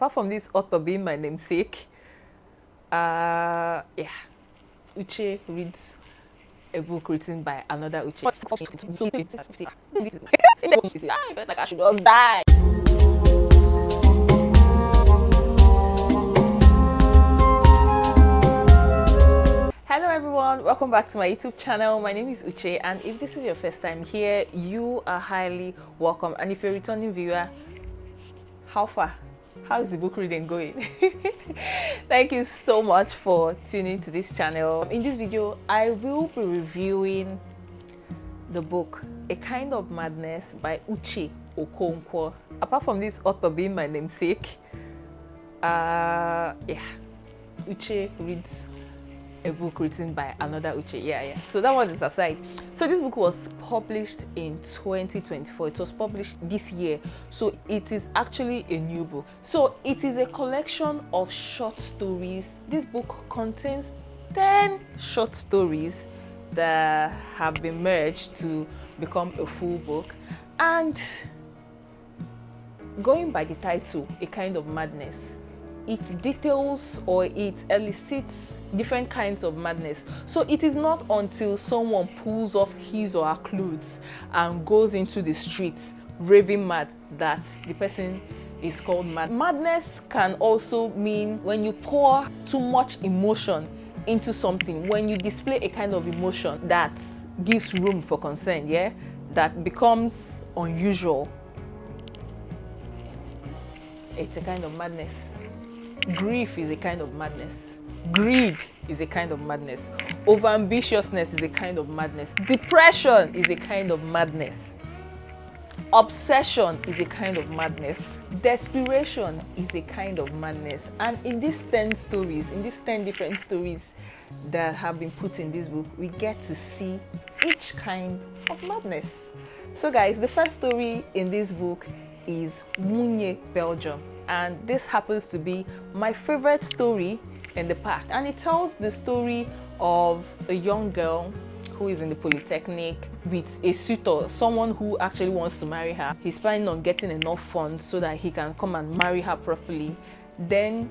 apart from this author being my namesake, yeah, Uche reads a book written by another Uche. I felt like I should just die. Hello everyone, welcome back to my YouTube channel. My name is Uche, and if this is your first time here, you are highly welcome. And if you're a returning viewer, how far? How is the book reading going? Thank you so much for tuning to this channel. In this video, I will be reviewing the book A Kind of Madness by Uche Okonkwo. Apart from this author being my namesake, yeah, Uche reads a book written by another Uche. Yeah. So that one is aside. So this book was published in 2024. It was published this year. So it is actually a new book. So it is a collection of short stories. This book contains 10 short stories that have been merged to become a full book. And going by the title, A Kind of Madness, it details or it elicits different kinds of madness. So it is not until someone pulls off his or her clothes and goes into the streets raving mad that the person is called mad. Madness can also mean when you pour too much emotion into something, when you display a kind of emotion that gives room for concern, yeah, that becomes unusual. It's a kind of madness. Grief is a kind of madness. Greed is a kind of madness. Overambitiousness is a kind of madness. Depression is a kind of madness. Obsession is a kind of madness. Desperation is a kind of madness. And in these 10 stories, in these 10 different stories that have been put in this book, we get to see each kind of madness. So guys, the first story in this book is Munye, Belgium. And this happens to be my favorite story in the pack. And it tells the story of a young girl who is in the Polytechnic with a suitor, someone who actually wants to marry her. He's planning on getting enough funds so that he can come and marry her properly. Then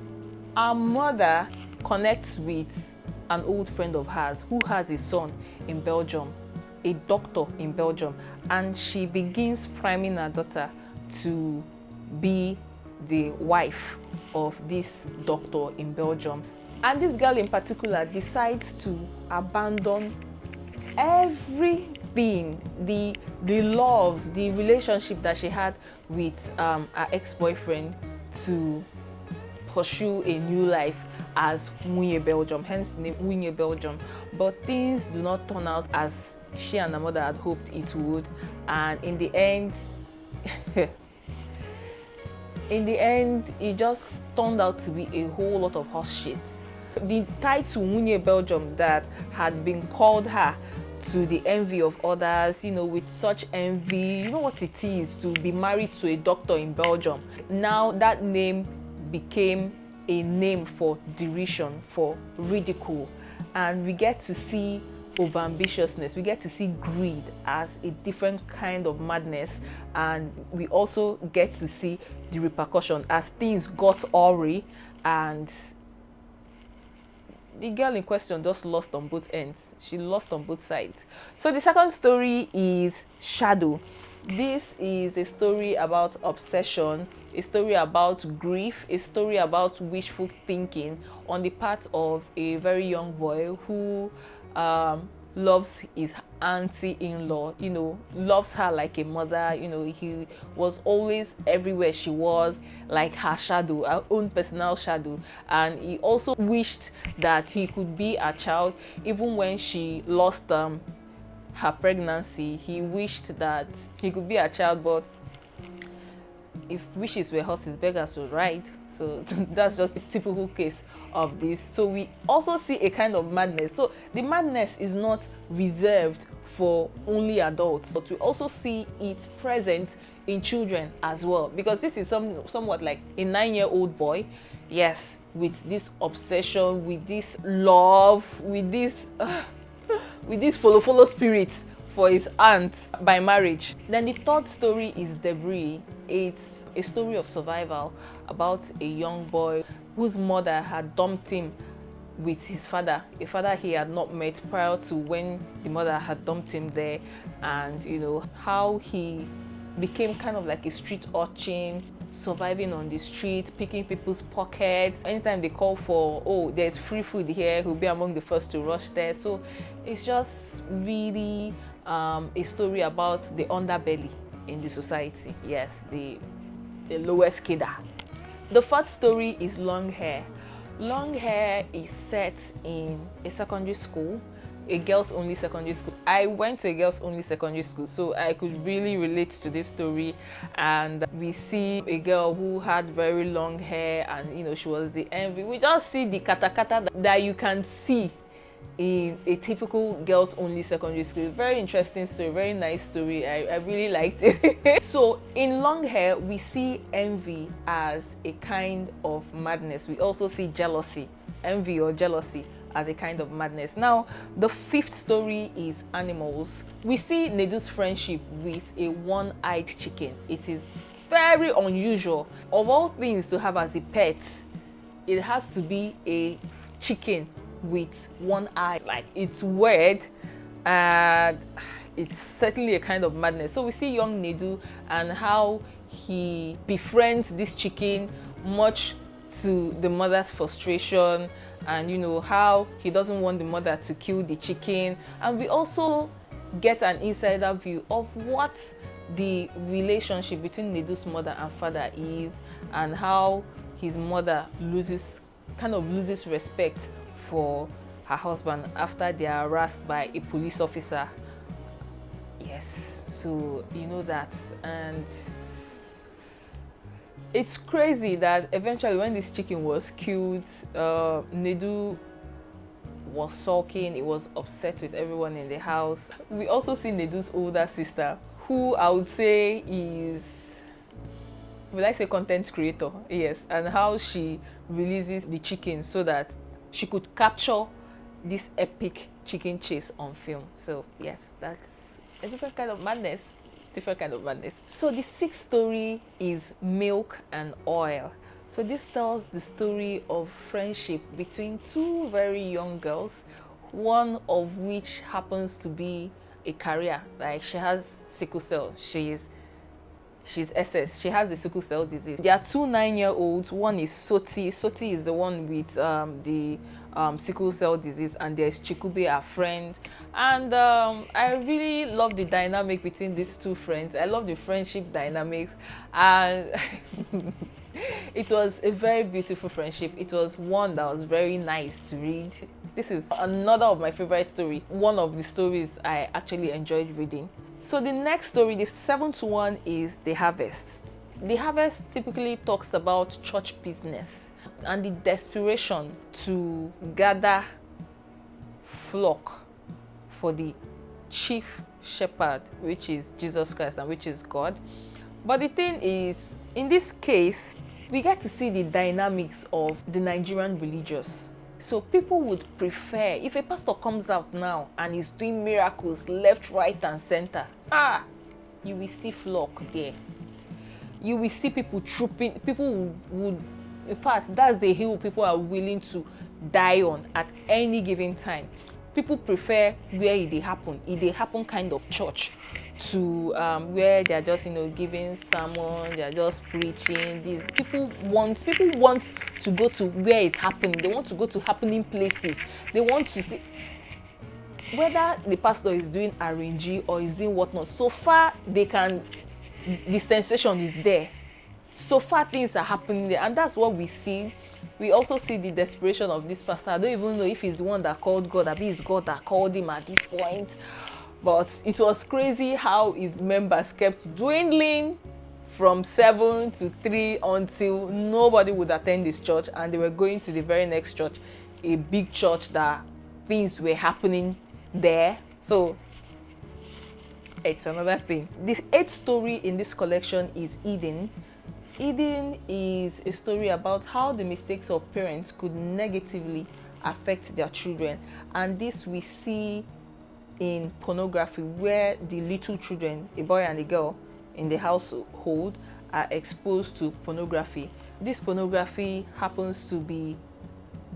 our mother connects with an old friend of hers who has a son in Belgium, a doctor in Belgium, and she begins priming her daughter to be the wife of this doctor in Belgium. And this girl in particular decides to abandon everything, the love, the relationship that she had with her ex-boyfriend, to pursue a new life as Munye Belgium, hence the name Munye Belgium. But things do not turn out as she and her mother had hoped it would, and in the end it just turned out to be a whole lot of horse shit. The title Munye Belgium that had been called her to the envy of others, you know, with such envy, you know what it is to be married to a doctor in Belgium. Now that name became a name for derision, for ridicule, and we get to see overambitiousness, we get to see greed as a different kind of madness, and we also get to see the repercussion as things got awry and the girl in question just lost on both ends. She lost on both sides. So the second story is Shadow. This is a story about obsession, a story about grief, a story about wishful thinking on the part of a very young boy who loves his auntie-in-law, you know, loves her like a mother. You know, he was always everywhere she was, like her shadow, her own personal shadow. And he also wished that he could be a child. Even when she lost her pregnancy, he wished that he could be a child, but if wishes were horses, beggars would ride. So that's just the typical case of this. So we also see a kind of madness. So the madness is not reserved for only adults, but we also see it present in children as well, because this is somewhat like a 9-year-old boy, yes, with this obsession, with this love, with this follow spirit for his aunt by marriage. Then the third story is Debris. It's a story of survival about a young boy whose mother had dumped him with his father, a father he had not met prior to when the mother had dumped him there, and you know how he became kind of like a street urchin, surviving on the street, picking people's pockets. Anytime they call for, oh, there's free food here, he'll be among the first to rush there. So it's just really a story about the underbelly in the society. Yes, the lowest kidder. The fourth story is Long Hair. Long Hair is set in a secondary school, a girls only secondary school. I went to a girls only secondary school, so I could really relate to this story. And we see a girl who had very long hair, and you know, she was the envy. We just see the katakata that you can see in a typical girls only secondary school. Very interesting story, very nice story. I really liked it. So in Long Hair, we see envy as a kind of madness. We also see jealousy, envy or jealousy as a kind of madness. Now, the fifth story is Animals. We see Nedu's friendship with a one-eyed chicken. It is very unusual. Of all things to have as a pet, it has to be a chicken with one eye. Like, it's weird, and it's certainly a kind of madness. So we see young Nedu and how he befriends this chicken, much to the mother's frustration, and you know how he doesn't want the mother to kill the chicken. And we also get an insider view of what the relationship between Nedu's mother and father is, and how his mother kind of loses respect for her husband after they are harassed by a police officer. Yes, so you know that. And it's crazy that eventually when this chicken was killed, Nedu was sulking. He was upset with everyone in the house. We also see Nedu's older sister, who I would say is, will I say, content creator? Yes, and how she releases the chicken so that she could capture this epic chicken chase on film. So yes, that's a different kind of madness. So the sixth story is Milk and Oil. So this tells the story of friendship between two very young girls, one of which happens to be a carrier. Like, she has sickle cell. She's SS. She has the sickle cell disease. There are two 9-year-olds. One is Soti. Soti is the one with the sickle cell disease, and there's Chikube, our friend. And I really love the dynamic between these two friends. I love the friendship dynamics, and it was a very beautiful friendship. It was one that was very nice to read. This is another of my favorite stories. One of the stories I actually enjoyed reading. So the next story, the seventh one, is The Harvest. The Harvest typically talks about church business and the desperation to gather flock for the chief shepherd, which is Jesus Christ and which is God. But the thing is, in this case, we get to see the dynamics of the Nigerian religious. So people would prefer, if a pastor comes out now and is doing miracles left, right, and center, you will see flock there. You will see people trooping. People would, in fact, that's the hill people are willing to die on at any given time. People prefer where it they happen kind of church, to where they're just, you know, giving sermon, they're just preaching. These people want to go to where it's happening. They want to go to happening places. They want to see whether the pastor is doing RNG or is doing whatnot. So far the sensation is there. So far things are happening there, and that's what we see. We also see the desperation of this pastor. I don't even know if he's the one that called God, or it's God that called him at this point. But it was crazy how his members kept dwindling from 7 to 3 until nobody would attend this church, and they were going to the very next church, a big church that things were happening there. So it's another thing. This 8th story in this collection is Eden. Eden is a story about how the mistakes of parents could negatively affect their children, and this we see in pornography where the little children, a boy and a girl in the household, are exposed to pornography. This pornography happens to be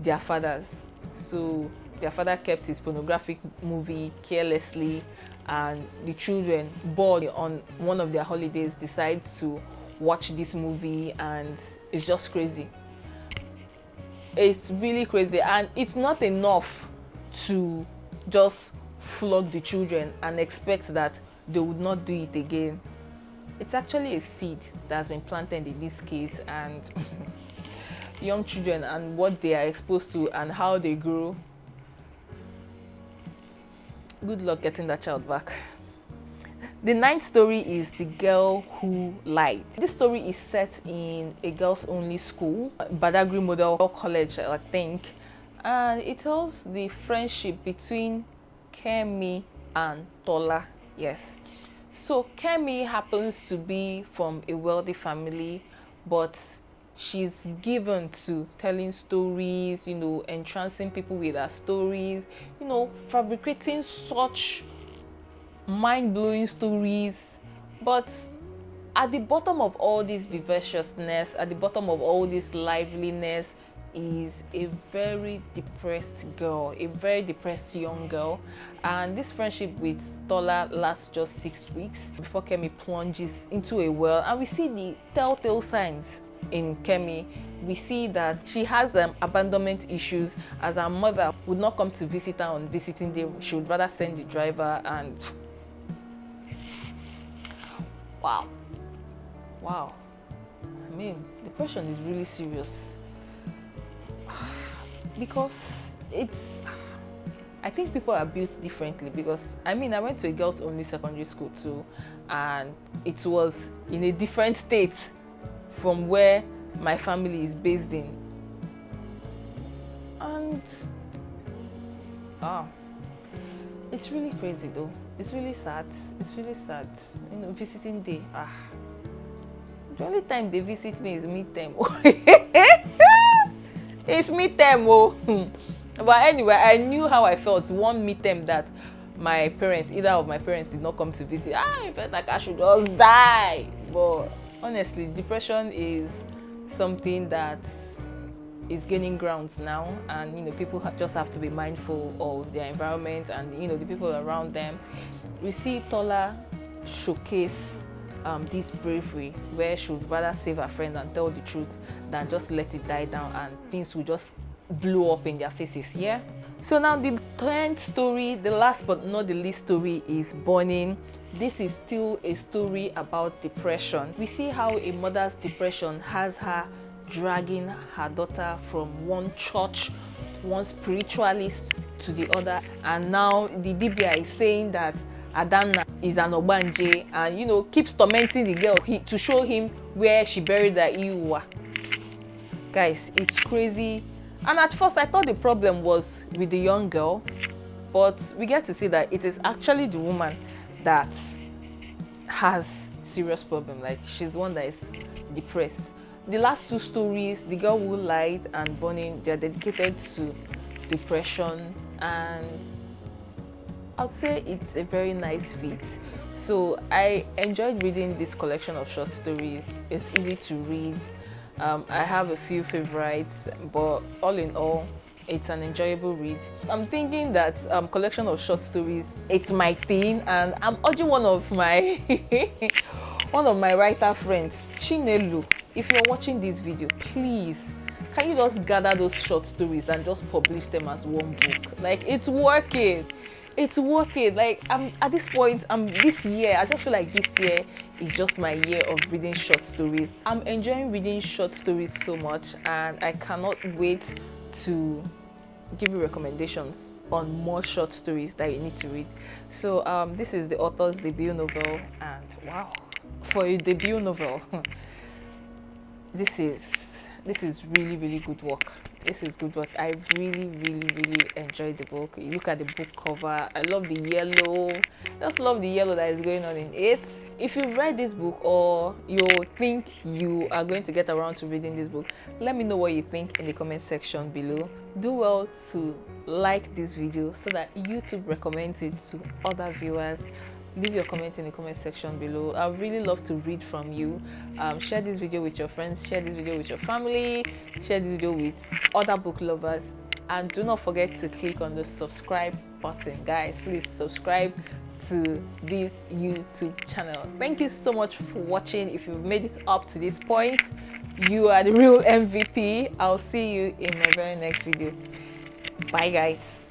their fathers. So their father kept his pornographic movie carelessly, and the children, bored on one of their holidays, decide to watch this movie, and it's just crazy. It's really crazy, and it's not enough to just flog the children and expect that they would not do it again. It's actually a seed that has been planted in these kids and young children, and what they are exposed to and how they grow. Good luck getting that child back. The 9th story is The Girl Who Lied. This story is set in a girls only school, Badagry Model College, I think, and it tells the friendship between Kemi and Tola. Yes. So Kemi happens to be from a wealthy family, but she's given to telling stories, entrancing people with her stories, fabricating such mind-blowing stories. But at the bottom of all this vivaciousness, at the bottom of all this liveliness, is a very depressed girl, a very depressed young girl. And this friendship with Tola lasts just 6 weeks before Kemi plunges into a well, and we see the telltale signs in Kemi. We see that she has abandonment issues, as her mother would not come to visit her on visiting day. She would rather send the driver. And wow, I mean, depression is really serious, because I think people are built differently. Because I went to a girls only secondary school too, and it was in a different state from where my family is based in. And it's really crazy though. It's really sad. Visiting day. The only time they visit me is midterm. It's midterm. But anyway, I knew how I felt one midterm that either of my parents did not come to visit. I felt like I should just die. But honestly, depression is something that is gaining grounds now, and people just have to be mindful of their environment and the people around them. We see Tola showcase this bravery, where she would rather save her friend and tell the truth than just let it die down and things will just blow up in their faces. Yeah. So now the 10th story, the last but not the least story, is Burning. This is still a story about depression. We see how a mother's depression has her dragging her daughter from one church, one spiritualist, to the other, and now the DBI is saying that Adanna is an Ogbanje, and keeps tormenting the girl to show him where she buried her Iwa. Guys, it's crazy. And at first I thought the problem was with the young girl, but we get to see that it is actually the woman that has serious problem. Like, she's the one that is depressed. The last 2 stories, The Girl Who Lied and Burning, they are dedicated to depression, and I'd say it's a very nice feat. So I enjoyed reading this collection of short stories. It's easy to read. I have a few favorites, but all in all, it's an enjoyable read. I'm thinking that collection of short stories, it's my thing, and I'm urging one of my writer friends, Chinelu, if you're watching this video, please, can you just gather those short stories and just publish them as one book? Like, it's working. Like, I'm at this point, this year, I just feel like this year is just my year of reading short stories. I'm enjoying reading short stories so much, and I cannot wait to give you recommendations on more short stories that you need to read. So this is the author's debut novel, and wow, for a debut novel, this is really, really good work. This is good work. I really, really, really enjoyed the book. You look at the book cover. I love the yellow. I just love the yellow that is going on in it. if you've read this book or you think you are going to get around to reading this book, let me know what you think in the comment section below. Do well to like this video so that YouTube recommends it to other viewers. Leave your comment in the comment section below. I would really love to read from you. Share this video with your friends, share this video with your family, share this video with other book lovers, and do not forget to click on the subscribe button. Guys, please subscribe to this YouTube channel. Thank you so much for watching. If you've made it up to this point, you are the real MVP. I'll see you in my very next video. Bye guys.